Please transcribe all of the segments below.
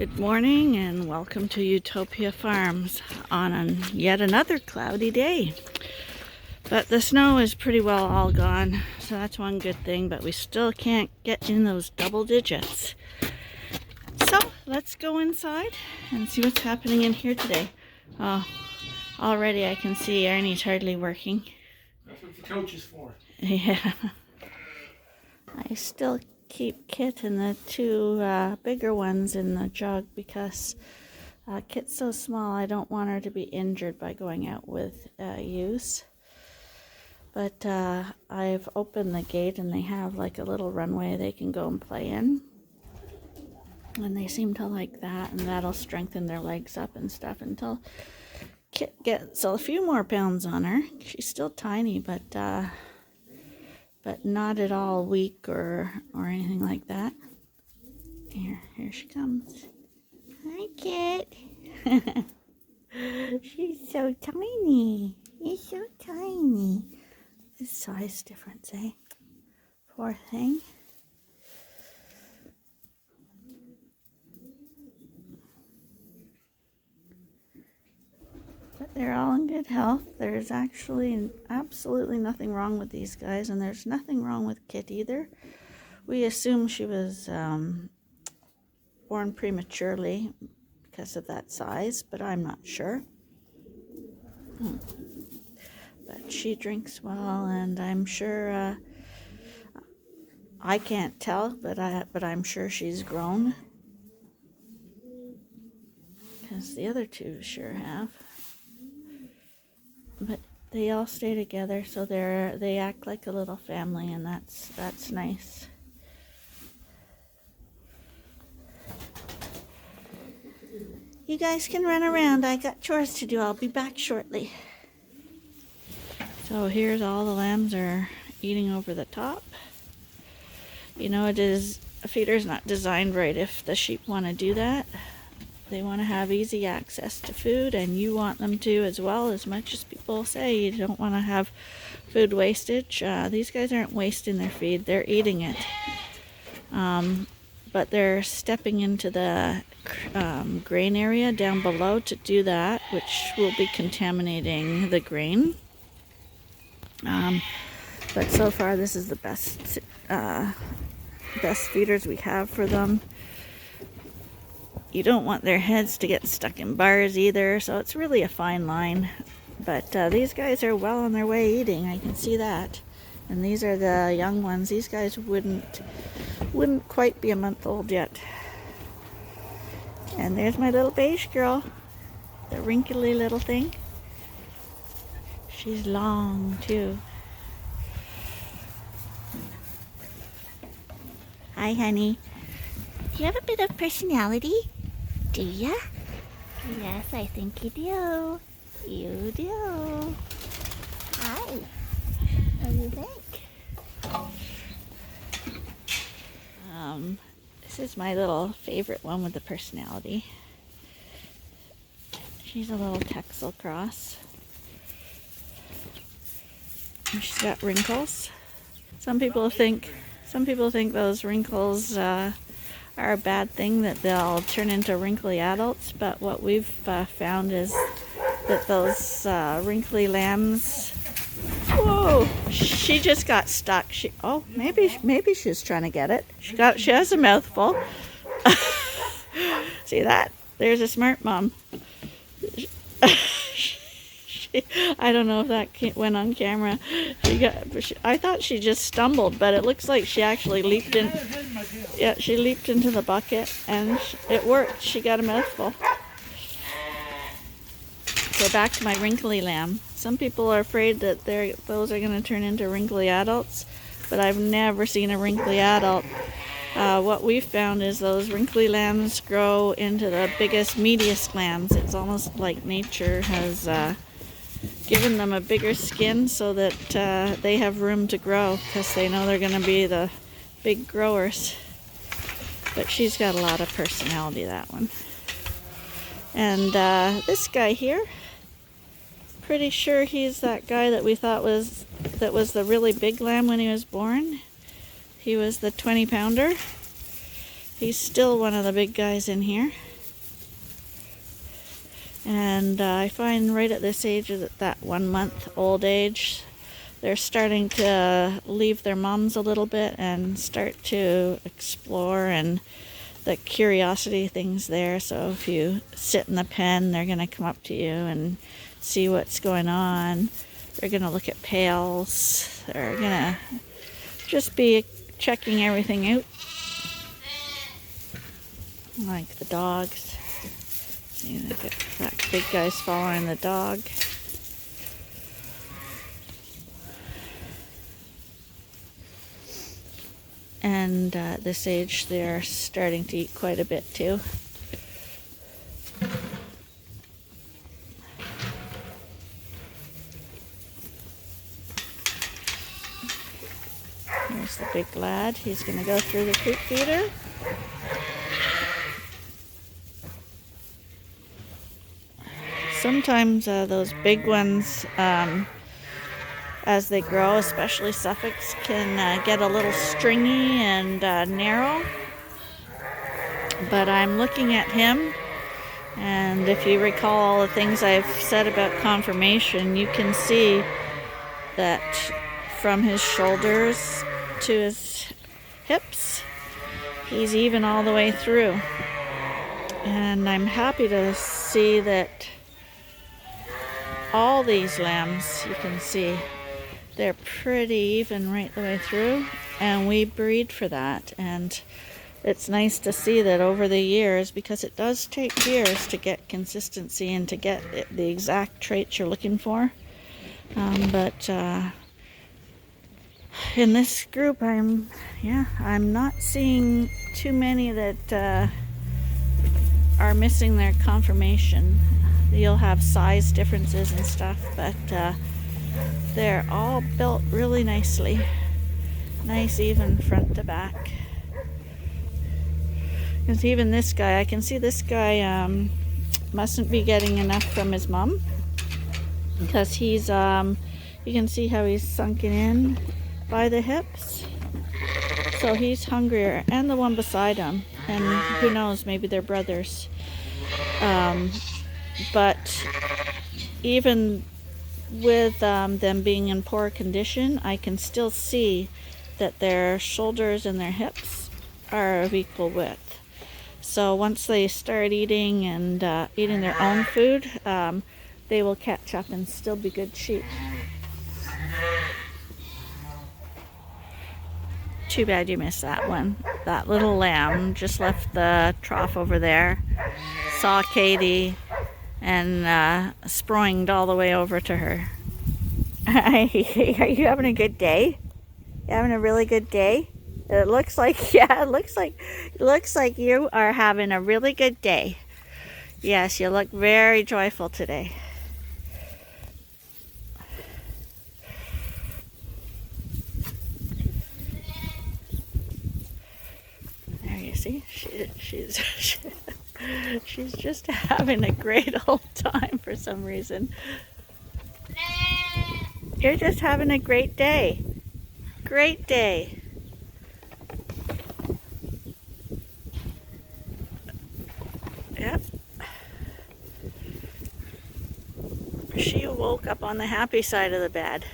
Good morning and welcome to Ewetopia Farms on yet another cloudy day. But the snow is pretty well all gone, so that's one good thing, but we still can't get in those double digits. So let's go inside and see what's happening in here today. Oh, already I can see Ernie's hardly working. That's what the couch is for. Yeah. I still keep Kit and the two bigger ones in the jug because Kit's so small I don't want her to be injured by going out with ewes. But I've opened the gate and they have like a little runway they can go and play in. And they seem to like that, and that'll strengthen their legs up and stuff until Kit gets a few more pounds on her. She's still tiny, but not at all weak or anything like that. Here she comes. Hi, Kit. She's so tiny. She's so tiny. This size difference, eh? Poor thing. But they're all in good health. There's actually absolutely nothing wrong with these guys, and there's nothing wrong with Kit either. We assume she was born prematurely because of that size, but I'm not sure. But she drinks well, and I'm sure I can't tell, but I'm sure she's grown because the other two sure have. But they all stay together, so they act like a little family, and that's nice. You guys can run around. I got chores to do. I'll be back shortly. So here's all the lambs are eating over the top. You know, a feeder's not designed right if the sheep want to do that. They want to have easy access to food, and you want them to as well, as much as people say you don't want to have food wastage. These guys aren't wasting their feed, they're eating it. But they're stepping into the grain area down below to do that, which will be contaminating the grain. But so far this is the best feeders we have for them. You don't want their heads to get stuck in bars either, so it's really a fine line. But these guys are well on their way eating, I can see that. And these are the young ones. These guys wouldn't quite be a month old yet. And there's my little beige girl, the wrinkly little thing. She's long too. Hi, honey. Do you have a bit of personality? Do ya? Yes, I think you do. You do. Hi. What do you think? This is my little favorite one with the personality. She's a little Texel cross. And she's got wrinkles. Some people think those wrinkles are a bad thing, that they'll turn into wrinkly adults, but what we've found is that those wrinkly lambs... Whoa! She just got stuck. Maybe she's trying to get it. She has a mouthful. See that? There's a smart mom. I don't know if that went on camera. I thought she just stumbled, but it looks like she actually leaped in. Yeah, she leaped into the bucket, and it worked. She got a mouthful. So back to my wrinkly lamb. Some people are afraid that those are going to turn into wrinkly adults, but I've never seen a wrinkly adult. What we've found is those wrinkly lambs grow into the biggest, meatiest lambs. It's almost like nature has given them a bigger skin so that they have room to grow, because they know they're going to be the big growers. But she's got a lot of personality, that one. And this guy here, pretty sure he's that guy that we thought was the really big lamb when he was born. He was the 20-pounder. He's still one of the big guys in here. And I find right at this age, at that 1 month old age, they're starting to leave their moms a little bit and start to explore, and the curiosity thing's there. So if you sit in the pen, they're going to come up to you and see what's going on. They're going to look at pails. They're going to just be checking everything out. Like the dogs. See, that big guy's following the dog. And at this age, they're starting to eat quite a bit too. Here's the big lad. He's going to go through the coop feeder. Sometimes those big ones, as they grow, especially Suffolks, can get a little stringy and narrow. But I'm looking at him, and if you recall all the things I've said about conformation, you can see that from his shoulders to his hips, he's even all the way through. And I'm happy to see that all these lambs, you can see, they're pretty even right the way through, and we breed for that. And it's nice to see that over the years, because it does take years to get consistency and to get the exact traits you're looking for. But in this group, I'm not seeing too many that are missing their conformation. You'll have size differences and stuff, but they're all built really nicely. Nice even front to back. Because even this guy, I can see this guy mustn't be getting enough from his mom. Because he's, you can see how he's sunken in by the hips. So he's hungrier. And the one beside him. And who knows, maybe they're brothers. But even with them being in poor condition, I can still see that their shoulders and their hips are of equal width. So once they start eating and eating their own food, they will catch up and still be good sheep. Too bad you missed that one. That little lamb just left the trough over there, saw Katie, and sproinged all the way over to her. Are you having a good day? You having a really good day? It looks like, yeah, it looks like you are having a really good day. Yes, you look very joyful today. There you see, she's just having a great old time for some reason. You're just having a great day. Great day. Yep. She woke up on the happy side of the bed.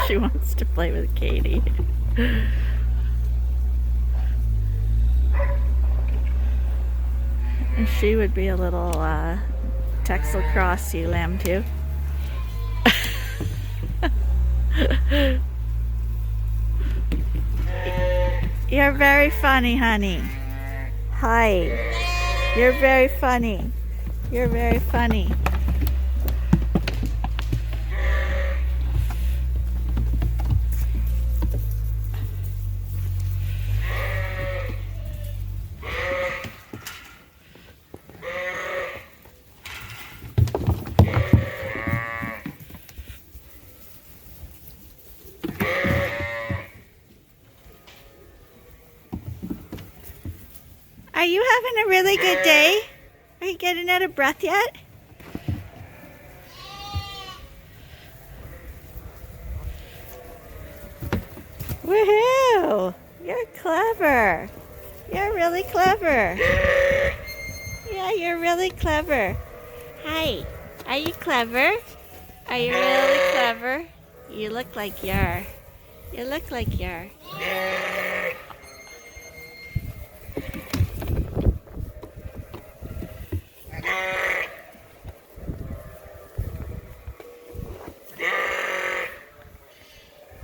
She wants to play with Katie. And she would be a little Texel Cross ewe lamb too. You're very funny, honey. Hi. You're very funny. You're very funny. Are you having a really good day? Are you getting out of breath yet? clever. You're really clever. Yeah, you're really clever. Hi. Are you clever? Are you really clever? You look like you are. You look like you are.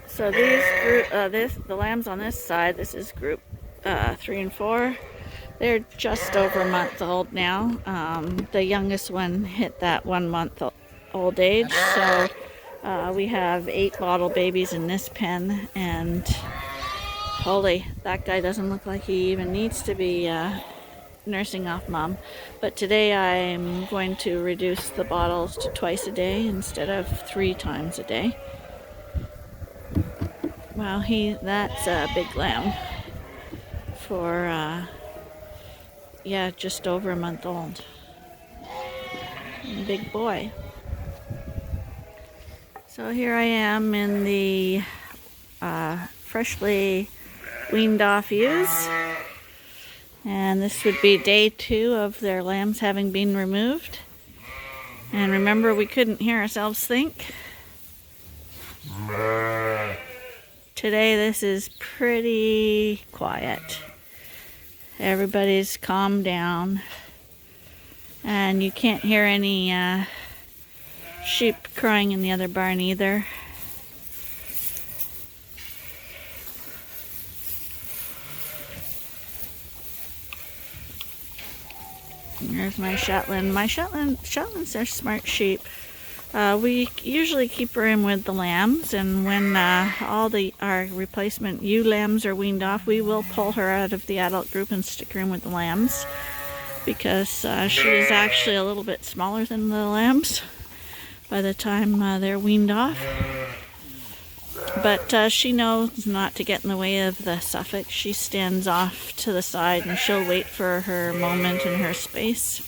So the lambs on this side, this is group 3 and 4. They're just over a month old now. The youngest one hit that 1 month old age. So we have 8 bottle babies in this pen, and holy, that guy doesn't look like he even needs to be nursing off mom. But today I'm going to reduce the bottles to twice a day instead of 3 times a day. Wow, that's a big lamb for, yeah, just over a month old. Big boy. So here I am in the freshly weaned off ewes. And this would be day 2 of their lambs having been removed. And remember, we couldn't hear ourselves think. Today this is pretty quiet. Everybody's calmed down. And you can't hear any sheep crying in the other barn either. There's my Shetland. Shetlands are smart sheep. We usually keep her in with the lambs, and when our replacement ewe lambs are weaned off, we will pull her out of the adult group and stick her in with the lambs, because she is actually a little bit smaller than the lambs by the time they're weaned off. But she knows not to get in the way of the Suffolk. She stands off to the side and she'll wait for her moment and her space.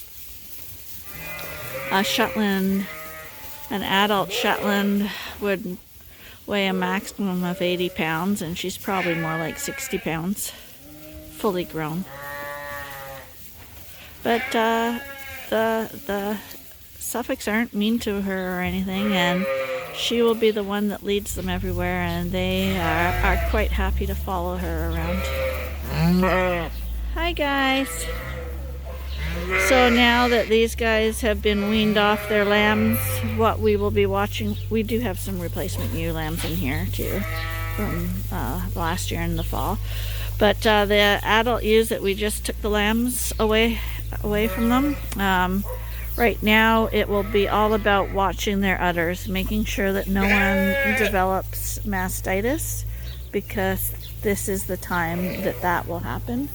Shetland, an adult Shetland would weigh a maximum of 80 pounds, and she's probably more like 60 pounds, fully grown. But the Suffolks aren't mean to her or anything, and she will be the one that leads them everywhere, and they are quite happy to follow her around. Hi guys! So now that these guys have been weaned off their lambs, what we will be watching, we do have some replacement ewe lambs in here too from last year in the fall. But the adult ewes that we just took the lambs away from them, right now it will be all about watching their udders, making sure that no one develops mastitis, because this is the time that will happen.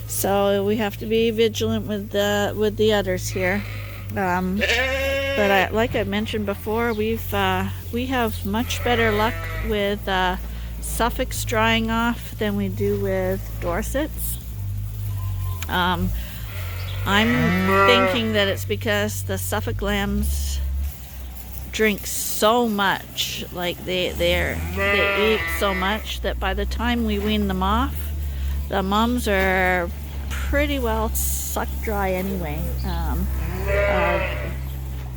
So we have to be vigilant with the udders here. But like I mentioned before, we have much better luck with Suffolks drying off than we do with Dorsets. I'm thinking that it's because the Suffolk lambs drink so much, like they eat so much, that by the time we wean them off, the mums are pretty well sucked dry anyway.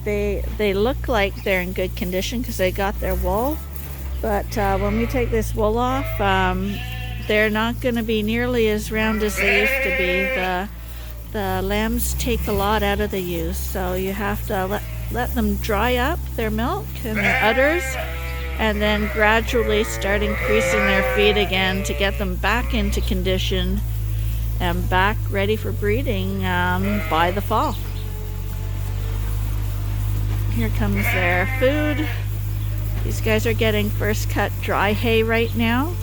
They look like they're in good condition because they got their wool, but when we take this wool off, they're not going to be nearly as round as they used to be. The lambs take a lot out of the ewes, so you have to let them dry up their milk and their udders, and then gradually start increasing their feed again to get them back into condition and back ready for breeding by the fall. Here comes their food. These guys are getting first cut dry hay right now.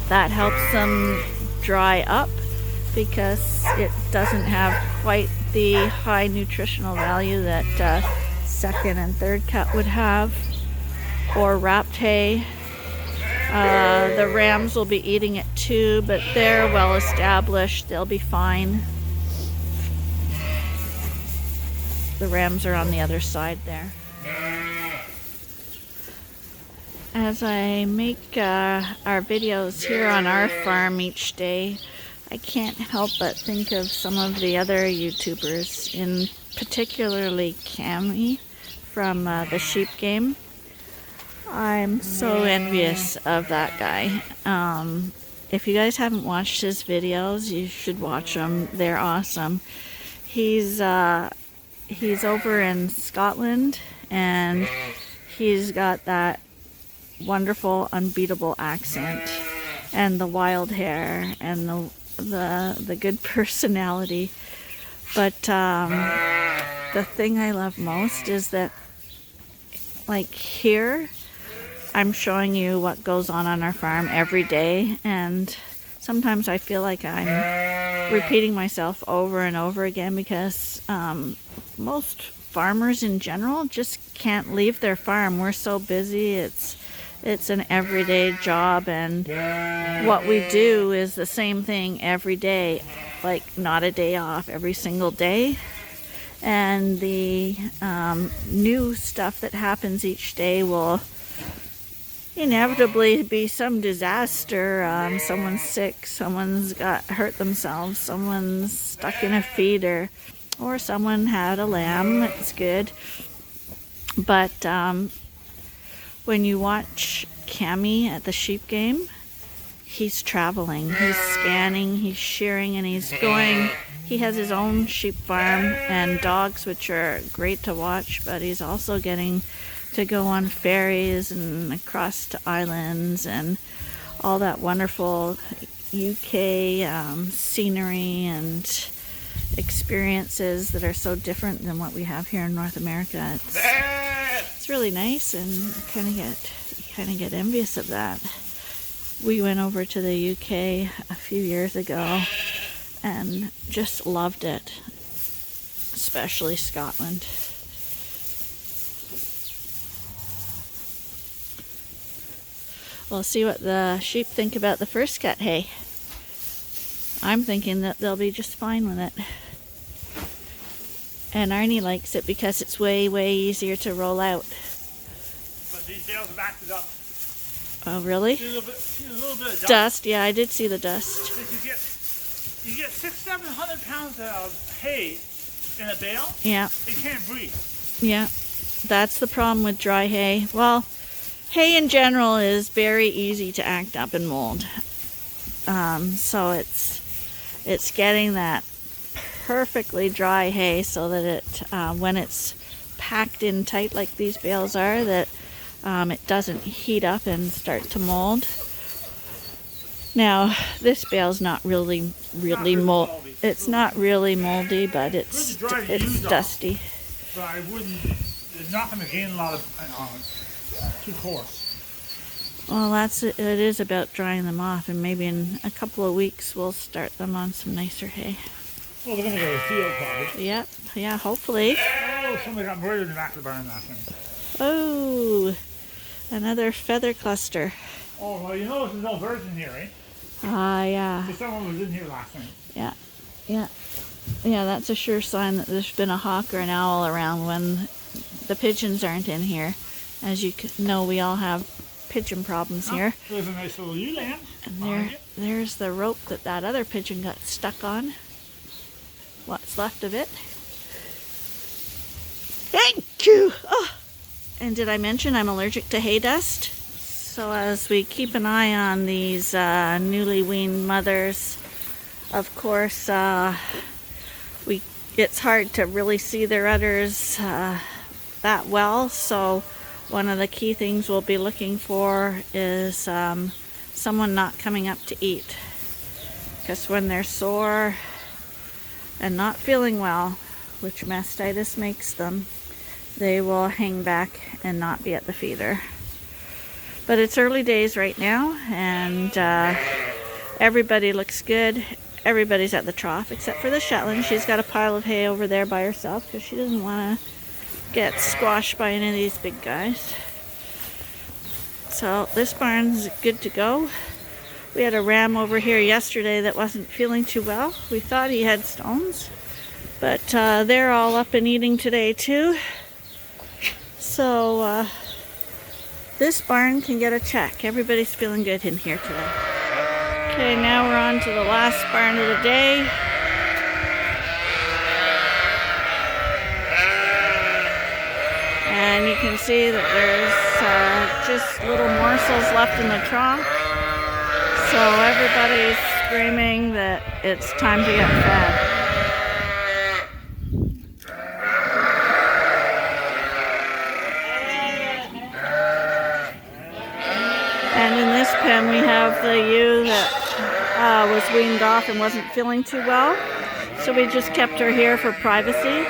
That helps them dry up because it doesn't have quite the high nutritional value that second and third cut would have, or wrapped hay. The rams will be eating it too, but they're well established. They'll be fine. The rams are on the other side there. as I make our videos here on our farm each day, I can't help but think of some of the other YouTubers, in particularly Cammy from the sheep game. I'm so envious of that guy. If you guys haven't watched his videos, you should watch them. They're awesome. He's over in Scotland, and he's got that wonderful, unbeatable accent, and the wild hair, and the good personality. But the thing I love most is that, like, here I'm showing you what goes on our farm every day, and sometimes I feel like I'm repeating myself over and over again, because most farmers in general just can't leave their farm. We're so busy. It's an everyday job, and what we do is the same thing every day, like not a day off, every single day. And the new stuff that happens each day will inevitably be some disaster. Someone's sick, someone's got hurt themselves, someone's stuck in a feeder, or someone had a lamb that's good. But when you watch Cammy at the sheep game, he's traveling, he's scanning, he's shearing, and he's going. He has his own sheep farm and dogs, which are great to watch, but he's also getting to go on ferries and across to islands and all that wonderful UK scenery and experiences that are so different than what we have here in North America. It's really nice, and you kind of get envious of that. We went over to the UK a few years ago and just loved it, especially Scotland. We'll see what the sheep think about the first cut hay. I'm thinking that they'll be just fine with it. And Arnie likes it because it's way, way easier to roll out. But these bales have acted up. Oh, really? See a little bit of Dust, yeah, I did see the dust. You get 600-700 pounds of hay in a bale. Yeah. It can't breathe. Yeah, that's the problem with dry hay. Well, hay in general is very easy to act up and mold. So it's getting that perfectly dry hay so that it, when it's packed in tight like these bales are, that it doesn't heat up and start to mold. Now, this bale's not really moldy. It's not really moldy, but it's dusty. But I wouldn't. It's not going to gain a lot of too coarse. Well, it is about drying them off, and maybe in a couple of weeks we'll start them on some nicer hay. Well, they're going to go to the field, probably. Yep, yeah, hopefully. Oh, somebody got murdered in the back of the barn last night. Oh, another feather cluster. Oh, well, you know there's no birds in here, eh? Yeah. Because someone was in here last night. Yeah, that's a sure sign that there's been a hawk or an owl around when the pigeons aren't in here. As you know, we all have pigeon problems here. There's a nice little ewe lamb. And there's the rope that other pigeon got stuck on. What's left of it. Thank you! Oh. And did I mention I'm allergic to hay dust? So as we keep an eye on these newly weaned mothers, of course, it's hard to really see their udders that well. So one of the key things we'll be looking for is someone not coming up to eat. Because when they're sore and not feeling well, which mastitis makes them, they will hang back and not be at the feeder. But it's early days right now, and everybody looks good. Everybody's at the trough except for the Shetland. She's got a pile of hay over there by herself because she doesn't want to get squashed by any of these big guys. So this barn's good to go. We had a ram over here yesterday that wasn't feeling too well. We thought he had stones, but they're all up and eating today too. So This barn can get a check. Everybody's feeling good in here today. Okay, now we're on to the last barn of the day. And you can see that there's just little morsels left in the trough. So everybody's screaming that it's time to get fed. And in this pen we have the ewe that was weaned off and wasn't feeling too well. So we just kept her here for privacy.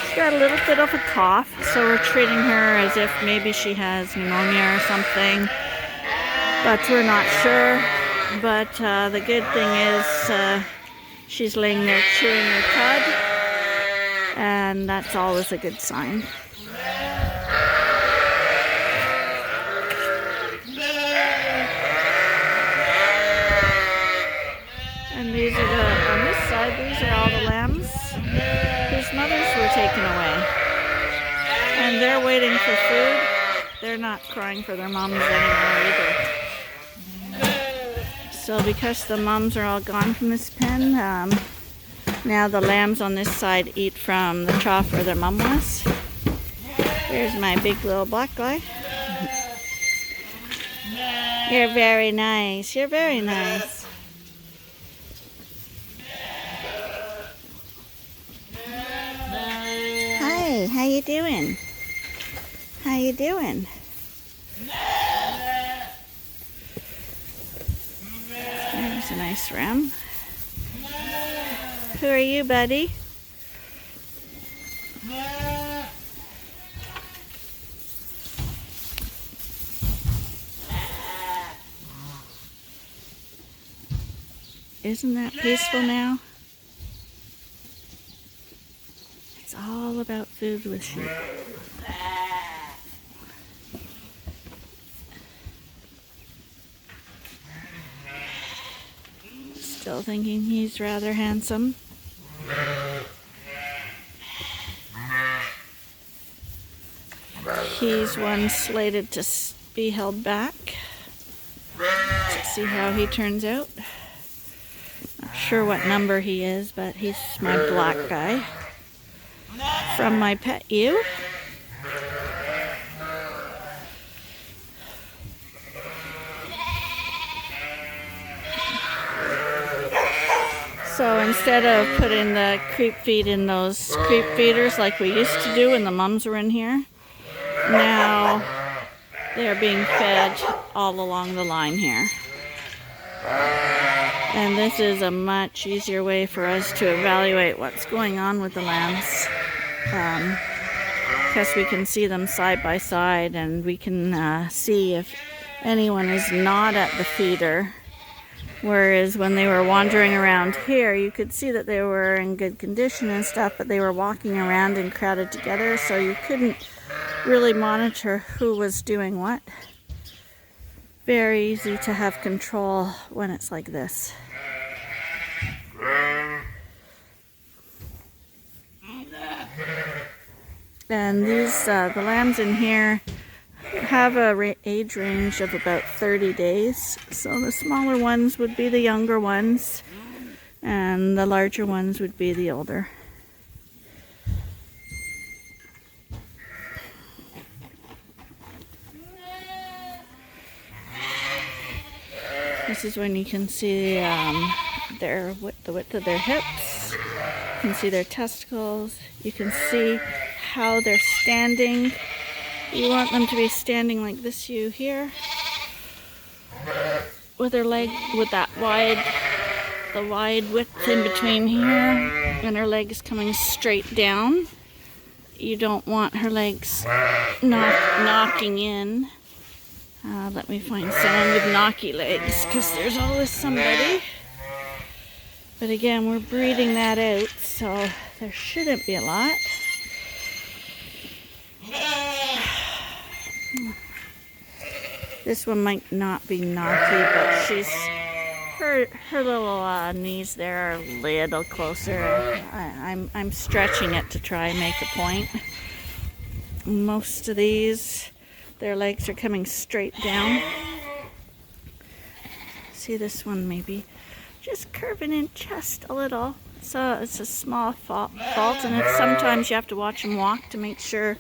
She's got a little bit of a cough, so we're treating her as if maybe she has pneumonia or something. But we're not sure. But the good thing is she's laying there chewing her cud. And that's always a good sign. And these are on this side, these are all the lambs whose mothers were taken away. And they're waiting for food. They're not crying for their moms anymore either. So because the moms are all gone from this pen, now the lambs on this side eat from the trough where their mom was. Here's my big little black guy. You're very nice. You're very nice. Hi, how you doing? How you doing? There's a nice ram. Who are you, buddy? Isn't that peaceful now? It's all about food with sheep. Still thinking he's rather handsome. He's one slated to be held back. Let's see how he turns out. Not sure what number he is, but he's my black guy from my pet ewe. So instead of putting the creep feed in those creep feeders like we used to do when the mums were in here, now they're being fed all along the line here. And this is a much easier way for us to evaluate what's going on with the lambs. Because we can see them side by side, and we can see if anyone is not at the feeder. Whereas when they were wandering around here, you could see that they were in good condition and stuff, but they were walking around and crowded together, so you couldn't really monitor who was doing what. Very easy to have control when it's like this. And these, the lambs in here have a age range of about 30 days. So the smaller ones would be the younger ones, and the larger ones would be the older. This is when you can see the width of their hips. You can see their testicles. You can see how they're standing. You want them to be standing like this ewe here, with her leg, with that the wide width in between here, and her legs coming straight down. You don't want her legs knocking in. Let me find someone with knocky legs, because there's always somebody. But again, we're breeding that out, so there shouldn't be a lot. This one might not be knocky, but her little knees there are a little closer. I'm stretching it to try and make a point. Most of these, Their legs are coming straight down. See this one maybe just curving in just a little. So it's a small fault, and it's sometimes you have to watch them walk to make sure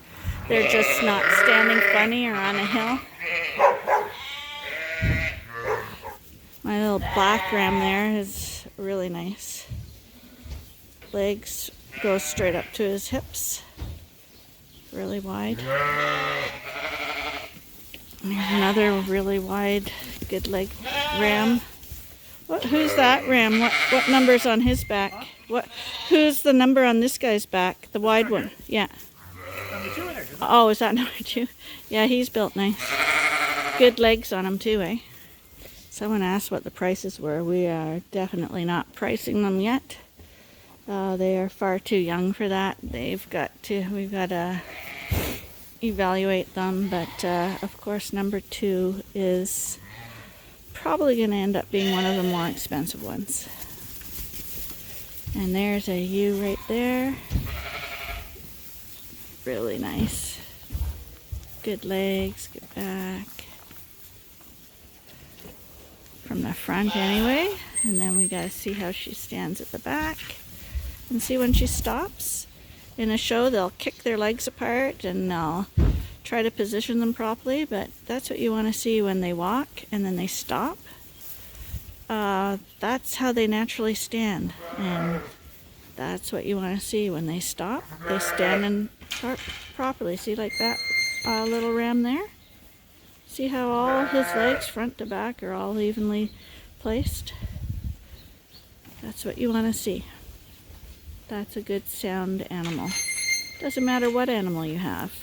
they're just not standing funny or on a hill. My little black ram there is really nice. Legs go straight up to his hips. Really wide. There's another really wide, good leg ram. Who's that ram? What number's on his back? Who's the number on this guy's back? The wide one. Yeah. Number 2 in there. Oh, is that number 2? Yeah, he's built nice. Good legs on him too, eh? Someone asked what the prices were. We are definitely not pricing them yet. They are far too young for that. We've got to evaluate them, but of course number 2 is probably going to end up being one of the more expensive ones. And there's a ewe right there. Really nice. Good legs, good back. From the front anyway. And then we got to see how she stands at the back. And see when she stops. In a show they'll kick their legs apart and they'll try to position them properly, but that's what you want to see when they walk and then they stop. That's how they naturally stand, and that's what you want to see when they stop. They stand in properly. See, like that little ram there? See how all his legs front to back are all evenly placed? That's what you want to see. That's a good sound animal. Doesn't matter what animal you have.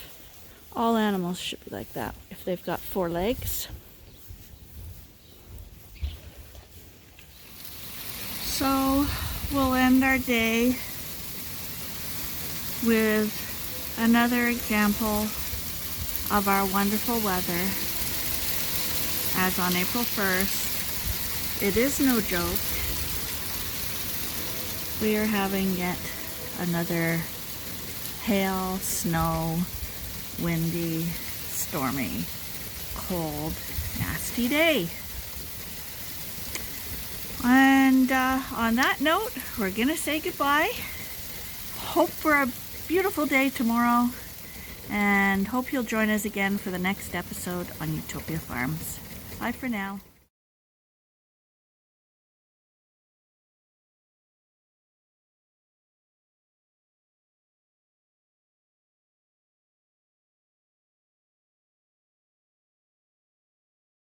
All animals should be like that if they've got 4 legs. So we'll end our day with another example of our wonderful weather. As on April 1st, it is no joke. We are having yet another hail, snow, windy, stormy, cold, nasty day. And on that note, we're gonna say goodbye. Hope for a beautiful day tomorrow, and hope you'll join us again for the next episode on Ewetopia Farms. Bye for now.